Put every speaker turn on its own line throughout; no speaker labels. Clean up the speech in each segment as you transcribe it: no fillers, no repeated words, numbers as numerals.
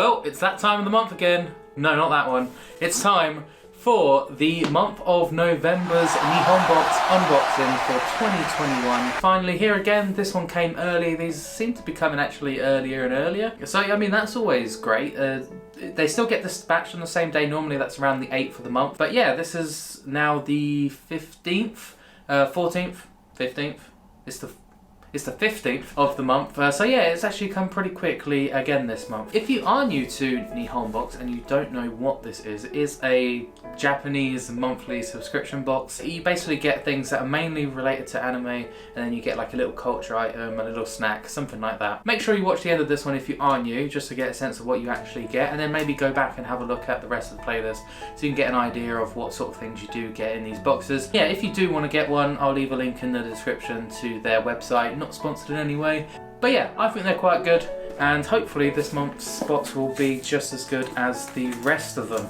Well, it's that time of the month again. No, not that one. It's time for the month of November's Nihon Box unboxing for 2021. Finally here again. This one came early. These seem to be coming actually earlier and earlier. So, I mean, that's always great. They still get dispatched on the same day. Normally that's around the 8th of the month. But yeah, this is now the 15th, 14th, 15th. It's the 15th of the month, so yeah, it's actually come pretty quickly again this month. If you are new to Nihon Box and you don't know what this is, it is a Japanese monthly subscription box. You basically get things that are mainly related to anime, and then you get like a little culture item, a little snack, something like that. Make sure you watch the end of this one if you are new, just to get a sense of what you actually get, and then maybe go back and have a look at the rest of the playlist so you can get an idea of what sort of things you do get in these boxes. Yeah, if you do want to get one, I'll leave a link in the description to their website. Not sponsored in any way, but yeah, I think they're quite good, and hopefully this month's box will be just as good as the rest of them.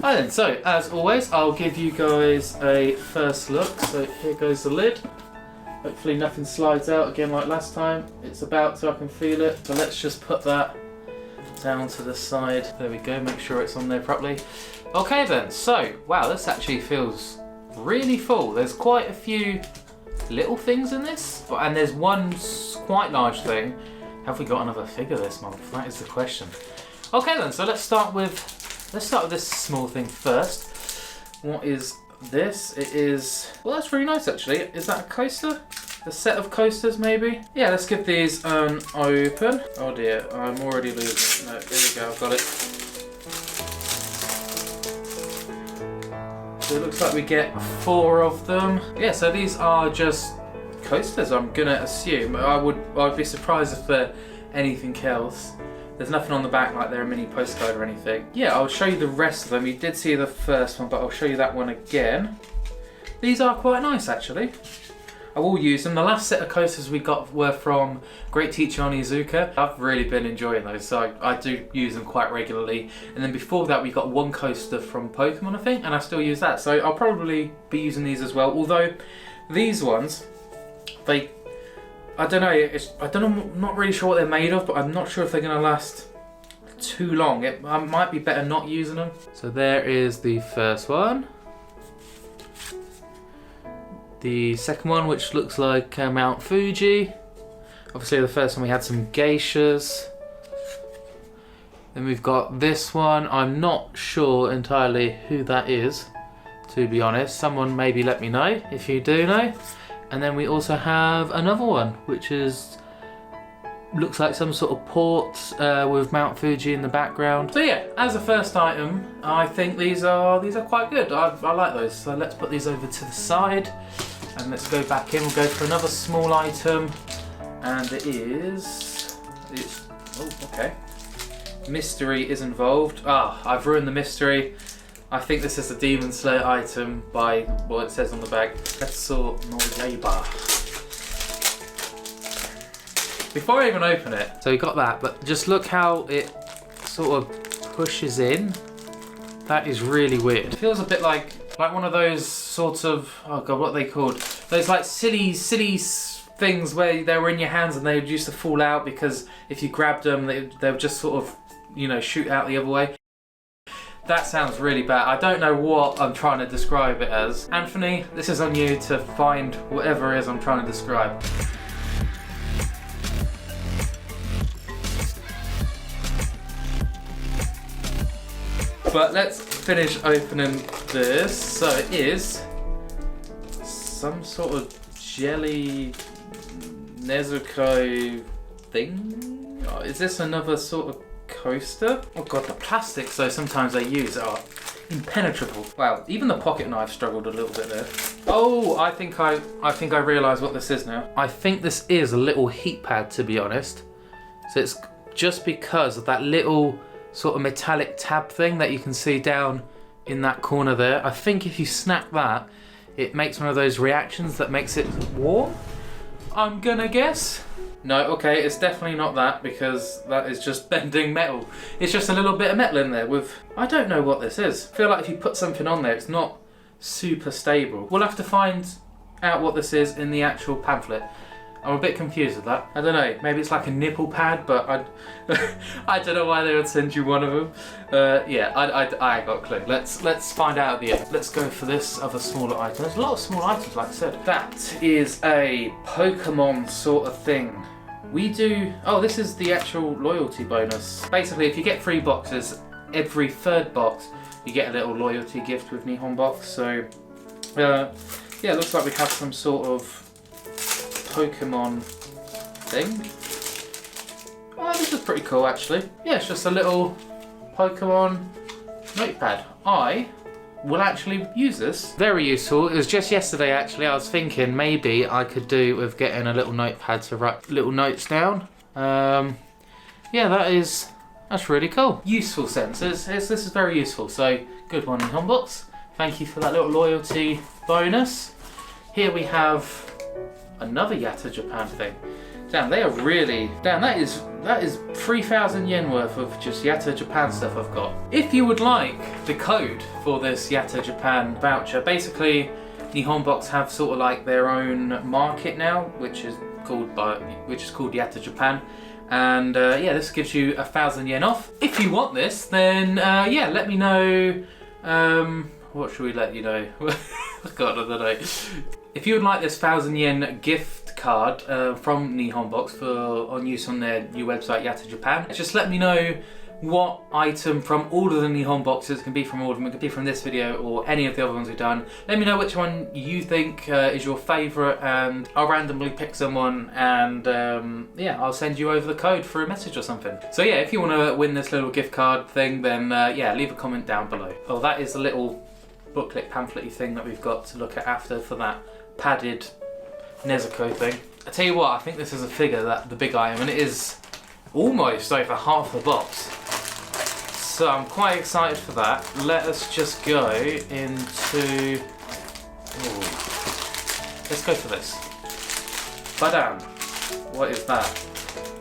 Alright then, so as always, I'll give you guys a first look. So here goes the lid. Hopefully nothing slides out again like last time. It's about to, I can feel it, but let's just put that down to the side. There we go, make sure it's on there properly. Okay then, so wow, this actually feels really full. There's quite a few little things in this, and there's one quite large thing. Have we got another figure this month? That is the question. Okay then, so let's start with this small thing first. What is this? It is, well, that's really nice actually. Is that a coaster? A set of coasters maybe? Yeah, let's give these an open. Oh dear, I'm already losing. No, there we go, I've got it. So it looks like we get 4 of them. Yeah, so these are just coasters, I'm gonna assume. I'd be surprised if they're anything else. There's nothing on the back like they're a mini postcard or anything. Yeah, I'll show you the rest of them. You did see the first one, but I'll show you that one again. These are quite nice actually. I will use them. The last set of coasters we got were from Great Teacher Onizuka. I've really been enjoying those, so I do use them quite regularly. And then before that we got one coaster from Pokemon, I think, and I still use that. So I'll probably be using these as well. Although these ones, I don't know, I'm not really sure what they're made of, but I'm not sure if they're gonna last too long. It might be better not using them. So there is the first one. The second one, which looks like Mount Fuji. Obviously the first one we had some geishas. Then we've got this one. I'm not sure entirely who that is, to be honest. Someone maybe let me know if you do know. And then we also have another one, which looks like some sort of port with Mount Fuji in the background. So yeah, as a first item, I think these are quite good. I like those. So let's put these over to the side, and let's go back in. We'll go for another small item, and it's oh, okay. Mystery is involved. I've ruined the mystery. I think this is the Demon Slayer item by what it says on the bag. Tetsu no Yaiba. Before I even open it, so we got that, but just look how it sort of pushes in. That is really weird. It feels a bit like one of those sort of, oh god, what are they called? Those like silly things where they were in your hands and they used to fall out because if you grabbed them, they would just sort of, you know, shoot out the other way. That sounds really bad. I don't know what I'm trying to describe it as. Anthony, this is on you to find whatever it is I'm trying to describe. But let's finish opening this. So it is some sort of jelly Nezuko thing. Oh, is this another sort of coaster? Oh god, the plastics though sometimes they use are impenetrable. Wow, even the pocket knife struggled a little bit there. Oh, I think I realise what this is now. I think this is a little heat pad, to be honest. So it's just because of that little sort of metallic tab thing that you can see down in that corner there. I think if you snap that, it makes one of those reactions that makes it warm, I'm gonna guess. No, okay, it's definitely not that, because that is just bending metal. It's just a little bit of metal in there with, I don't know what this is. I feel like if you put something on there, it's not super stable. We'll have to find out what this is in the actual pamphlet. I'm a bit confused with that. I don't know, maybe it's like a nipple pad, but I don't know why they would send you one of them. Yeah, I ain't got a clue. Let's find out at the end. Let's go for this other smaller item. There's a lot of small items, like I said. That is a Pokemon sort of thing. We do, oh, this is the actual loyalty bonus. Basically, if you get 3 boxes, every 3rd box, you get a little loyalty gift with Nihon Box. So, yeah, it looks like we have some sort of Pokemon thing. Oh, this is pretty cool, actually. Yeah, it's just a little Pokemon notepad. I will actually use this. Very useful. It was just yesterday, actually. I was thinking maybe I could do with getting a little notepad to write little notes down. Yeah, that's really cool. Useful sensors. This is very useful. So, good one, Nihon Box. Thank you for that little loyalty bonus. Here we have another Yatta Japan thing. Damn, they are really... Damn, that is 3,000 yen worth of just Yatta Japan stuff I've got. If you would like the code for this Yatta Japan voucher, basically Nihon Box have sort of like their own market now, which is called Yatta Japan. And yeah, this gives you 1,000 yen off. If you want this, then yeah, let me know. What should we let you know? God, I don't know. If you would like this 1,000 yen gift card from Nihon Box on use on their new website Yatta Japan, just let me know what item from all of the Nihon Boxes, can be from all of them, it could be from this video or any of the other ones we've done. Let me know which one you think is your favourite, and I'll randomly pick someone, and yeah, I'll send you over the code for a message or something. So yeah, if you want to win this little gift card thing, then yeah, leave a comment down below. Oh, that is a little booklet pamphlet-y thing that we've got to look at after for that padded Nezuko thing. I tell you what, I think this is a figure, that the big item, and it is almost over half the box. So I'm quite excited for that. Let us just go into... Ooh. Let's go for this. Badam. What is that?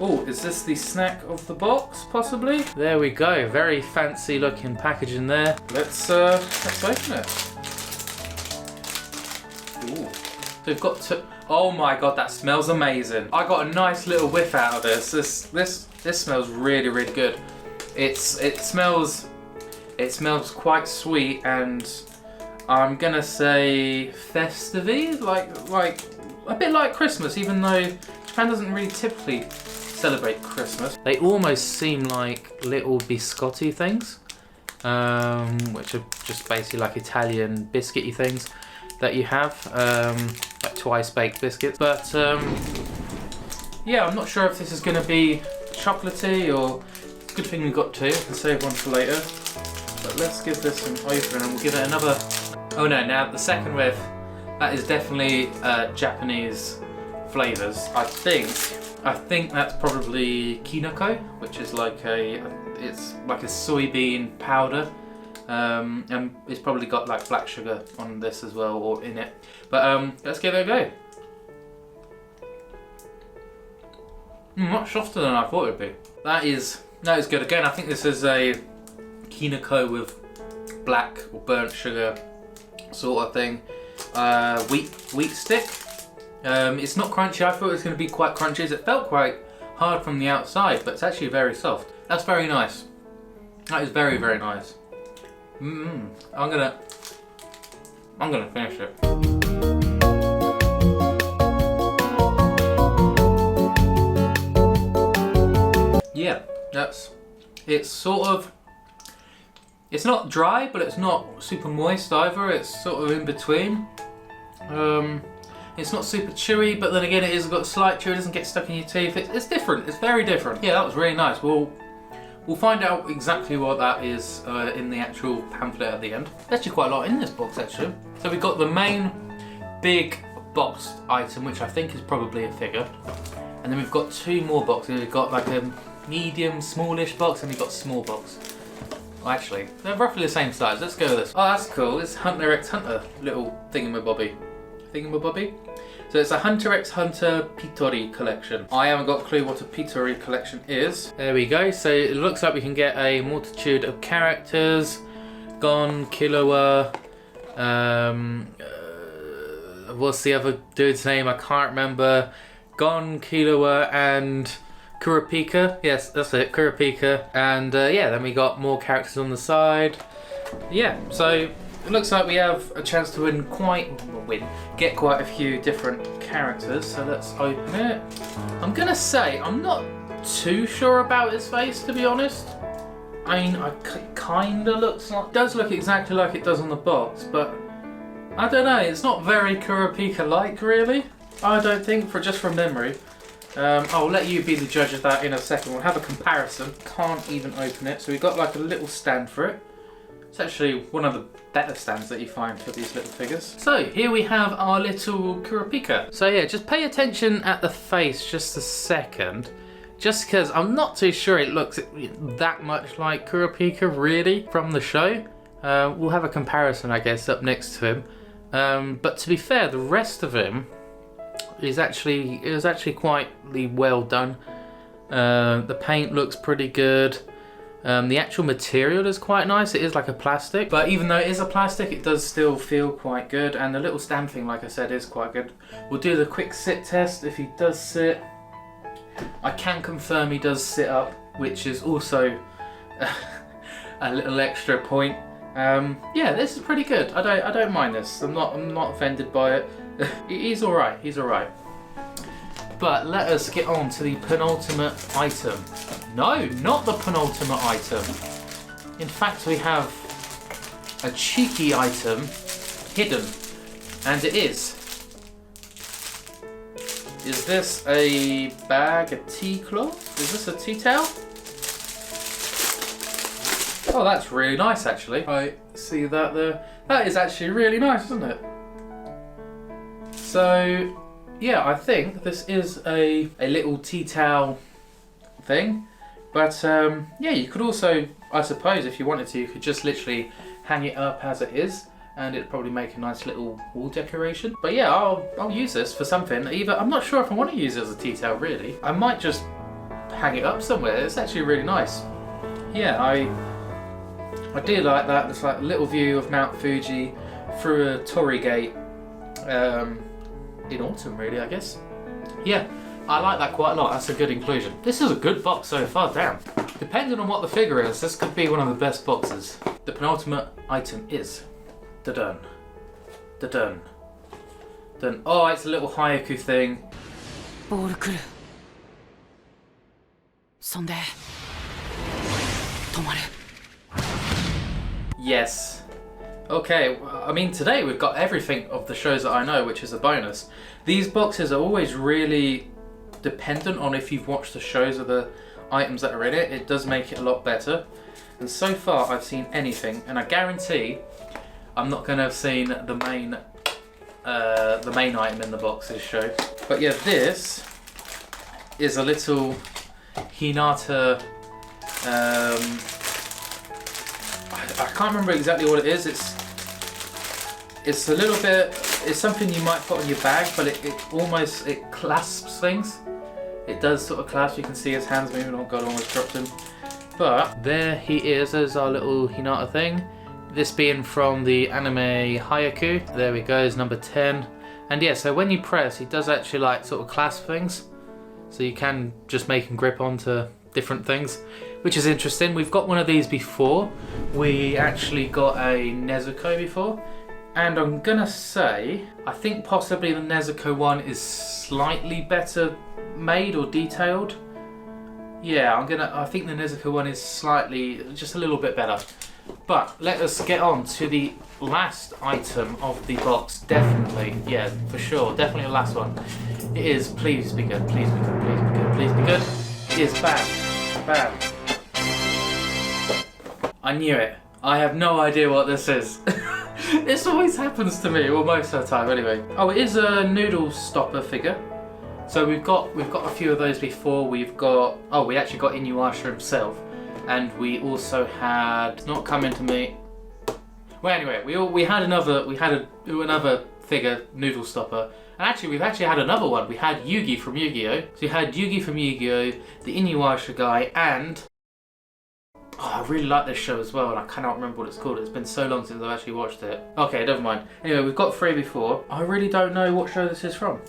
Oh, is this the snack of the box, possibly? There we go. Very fancy looking packaging there. Let's open it. Ooh. So we've got to... Oh my god, that smells amazing. I got a nice little whiff out of this. This smells really, really good. It smells quite sweet, and I'm gonna say festive-y, like a bit like Christmas, even though Japan doesn't really typically celebrate Christmas. They almost seem like little biscotti things, which are just basically like Italian biscuity things that you have, like twice baked biscuits. But yeah, I'm not sure if this is going to be chocolatey, or it's a good thing we got two. I can save one for later. But let's give this an open, and we'll give it another. Oh no! Now the second whiff, that is definitely Japanese flavors. I think that's probably kinoko, which is like it's like a soybean powder. And it's probably got like black sugar on this as well, or in it. But let's give it a go. Much softer than I thought it would be. That is good. Again, I think this is a kinoko with black or burnt sugar sort of thing. Wheat stick. It's not crunchy. I thought it was going to be quite crunchy. It felt quite hard from the outside, but it's actually very soft. That's very nice. That is very, very nice. I'm gonna finish it. Yeah, it's sort of, it's not dry, but it's not super moist either. It's sort of in between. It's not super chewy, but then again, it has got a slight chew. It doesn't get stuck in your teeth. It's different. It's very different. Yeah, that was really nice. We'll find out exactly what that is in the actual pamphlet at the end. There's actually quite a lot in this box, actually. So we've got the main big box item, which I think is probably a figure. And then we've got two more boxes. We've got like a medium, smallish box, and we've got a small box. Well, actually, they're roughly the same size. Let's go with this. Oh, that's cool. It's Hunter x Hunter little thingamabobby. So it's a Hunter x Hunter Pitori collection. I haven't got a clue what a Pitori collection is. There we go. So it looks like we can get a multitude of characters. Gon, Killua, what's the other dude's name? I can't remember. Gon, Killua, and Kurapika. Yes, that's it, Kurapika. And yeah, then we got more characters on the side. Yeah, so it looks like we have a chance to get quite a few different characters. So let's open it. I'm gonna say I'm not too sure about his face, to be honest. I mean, it kinda does look exactly like it does on the box, but I don't know. It's not very Kurapika-like, really. I don't think, just from memory. I'll let you be the judge of that in a second. We'll have a comparison. Can't even open it. So we've got like a little stand for it. It's actually one of the better stands that you find for these little figures. So here we have our little Kurapika. So yeah, just pay attention at the face just a second. Just because I'm not too sure it looks that much like Kurapika really from the show. We'll have a comparison, I guess, up next to him. But to be fair, the rest of him is actually quite well done. The paint looks pretty good. The actual material is quite nice. It is like a plastic, but even though it is a plastic, it does still feel quite good. And the little stand thing, like I said, is quite good. We'll do the quick sit test. If he does sit, I can confirm he does sit up, which is also a little extra point. Yeah, this is pretty good. I don't mind this. I'm not offended by it. He's all right. He's all right. But let us get on to the penultimate item. No, not the penultimate item. In fact, we have a cheeky item hidden, and it is. Is this a bag, a tea cloth? Is this a tea towel? Oh, that's really nice, actually. I see that there. That is actually really nice, isn't it? So, yeah, I think this is a little tea towel thing. But, yeah, you could also, I suppose, if you wanted to, you could just literally hang it up as it is. And it'd probably make a nice little wall decoration. But yeah, I'll use this for something. I'm not sure if I want to use it as a tea towel, really. I might just hang it up somewhere. It's actually really nice. Yeah, I do like that. It's like a little view of Mount Fuji through a torii gate in autumn, really, I guess. Yeah, I like that quite a lot. That's a good inclusion. This is a good box so far, damn. Depending on what the figure is, this could be one of the best boxes. The penultimate item is... Da-dun. Da-dun. Dun. Oh, it's a little haiku thing. Yes. Okay, I mean today we've got everything of the shows that I know, which is a bonus. These boxes are always really dependent on if you've watched the shows of the items that are in it. It does make it a lot better. And so far I've seen anything, and I guarantee I'm not going to have seen the main item in the box this show. But yeah, this is a little Hinata. I can't remember exactly what it is. It's a little bit. It's something you might put on your bag, but it clasps things. It does sort of clasp. You can see his hands moving. Oh god, I almost dropped him. But there he is. There's our little Hinata thing. This being from the anime Haiku. There we go, is number 10. And yeah, so when you press, he does actually like sort of clasp things. So you can just make him grip onto different things, which is interesting. We've got one of these before. We actually got a Nezuko before. And I'm gonna say, I think possibly the Nezuko one is slightly better made or detailed. Yeah, I think the Nezuko one is just a little bit better. But let us get on to the last item of the box. Definitely, yeah, for sure, definitely the last one. It is, please be good, please be good, please be good, please be good. It is bad. I knew it. I have no idea what this is. This always happens to me, well most of the time anyway. Oh, it is a noodle stopper figure. So we've got a few of those before. We actually got Inuyasha himself. And we also had, not coming to me. Well, anyway, we had another figure, Noodle Stopper, and actually we've had another one. We had Yugi from Yu-Gi-Oh. So we had Yugi from Yu-Gi-Oh, the Inuyasha guy, and I really like this show as well, and I cannot remember what it's called. It's been so long since I've actually watched it. Okay, never mind. Anyway, we've got 3 before. I really don't know what show this is from.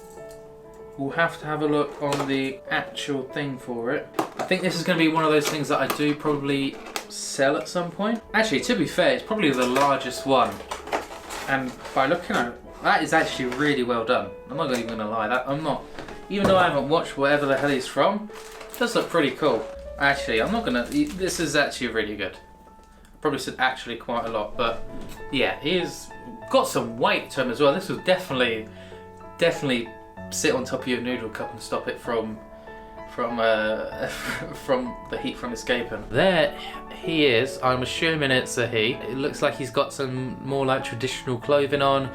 we'll have to have a look on the actual thing for it. I think this is going to be one of those things that I do probably sell at some point. Actually, to be fair, it's probably the largest one. And by looking at it, that is actually really well done. I'm not even going to lie, that I'm not, even though I haven't watched whatever the hell he's from, it does look pretty cool. Actually, I'm not going to, this is actually really good. I probably said actually quite a lot, but yeah, he's got some weight to him as well. This will definitely sit on top of your noodle cup and stop it from the heat from escaping. There he is. I'm assuming it's a he. It looks like he's got some more like traditional clothing on,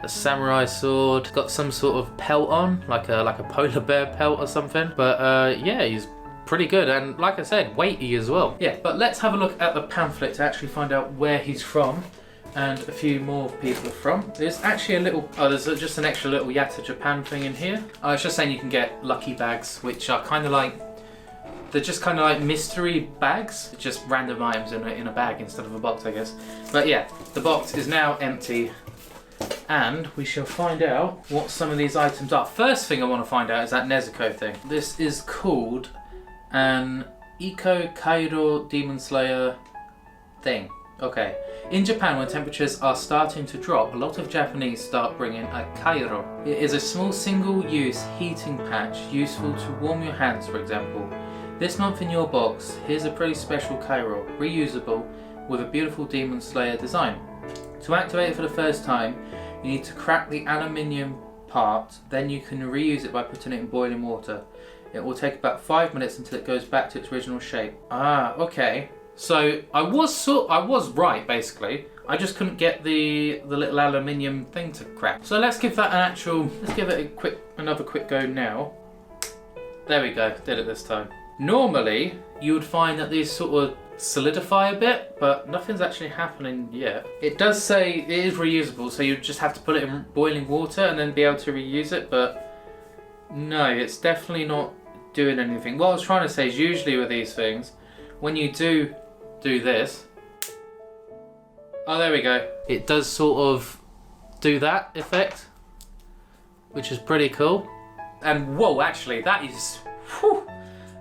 a samurai sword, got some sort of pelt on, like a polar bear pelt or something. But yeah, he's pretty good, and like I said, weighty as well. Yeah, but let's have a look at the pamphlet to actually find out where he's from and a few more people are from. There's actually a little, there's just an extra little Yatta Japan thing in here. I was just saying you can get lucky bags, which are kind of like, they're just kind of like mystery bags, just random items in a bag instead of a box, I guess. But yeah, the box is now empty, and we shall find out what some of these items are. First thing I want to find out is that Nezuko thing. This is called an Iko Kairo Demon Slayer thing. Okay. In Japan, when temperatures are starting to drop, a lot of Japanese start bringing a kairo. It is a small single-use heating patch useful to warm your hands, for example. This month in your box, here's a pretty special kairo, reusable, with a beautiful Demon Slayer design. To activate it for the first time, you need to crack the aluminium part, then you can reuse it by putting it in boiling water. It will take about 5 minutes until it goes back to its original shape. Ah, okay. So I was right basically. I just couldn't get the little aluminium thing to crack. So let's give that let's give it another quick go now. There we go, did it this time. Normally you would find that these sort of solidify a bit, but nothing's actually happening yet. It does say it is reusable, so you just have to put it in boiling water and then be able to reuse it, but no, it's definitely not doing anything. What I was trying to say is usually with these things, when you do this, oh there we go, it does sort of do that effect, which is pretty cool. And whoa, actually that is, whew,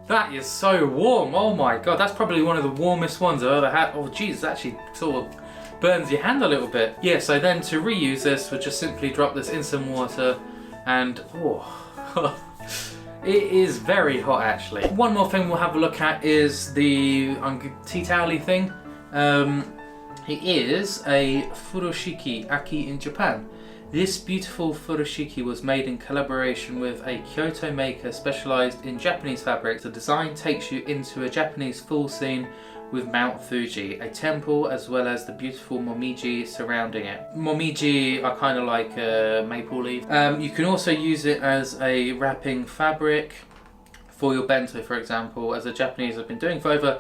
that is so warm. Oh my god, that's probably one of the warmest ones I've ever had. Oh geez, it actually sort of burns your hand a little bit. Yeah, so then to reuse this, we'll just simply drop this in some water and oh, it is very hot actually. One more thing we'll have a look at is the tea towel-y thing. It is a furoshiki aki in Japan. This beautiful furoshiki was made in collaboration with a Kyoto maker specialised in Japanese fabrics. The design takes you into a Japanese fall scene with Mount Fuji, a temple, as well as the beautiful momiji surrounding it. Momiji are kind of like a maple leaf. You can also use it as a wrapping fabric for your bento, for example, as the Japanese have been doing for over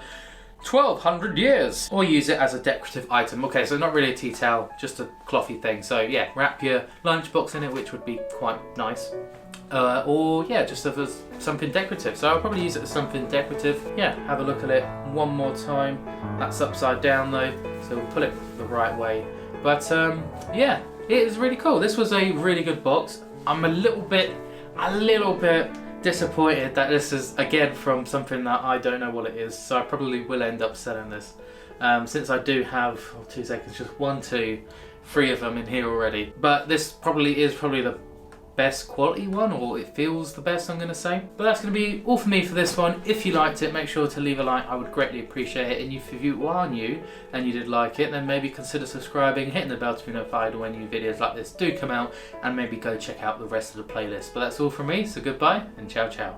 1200 years, or use it as a decorative item. Okay, so not really a tea towel, just a clothy thing. So yeah, wrap your lunchbox in it, which would be quite nice. Or yeah, just as something decorative. So I'll probably use it as something decorative. Yeah, have a look at it one more time. That's upside down though, so we'll put it the right way. But yeah, it is really cool. This was a really good box. I'm a little bit disappointed that this is again from something that I don't know what it is, so I probably will end up selling this, since I do have 2 seconds, just 1, 2, 3 of them in here already. But this probably is the best quality one, or it feels the best, I'm going to say. But that's going to be all for me for this one. If you liked it, make sure to leave a like, I would greatly appreciate it. And if you are new and you did like it, then maybe consider subscribing, hitting the bell to be notified when new videos like this do come out, and maybe go check out the rest of the playlist. But that's all from me, so goodbye and ciao ciao.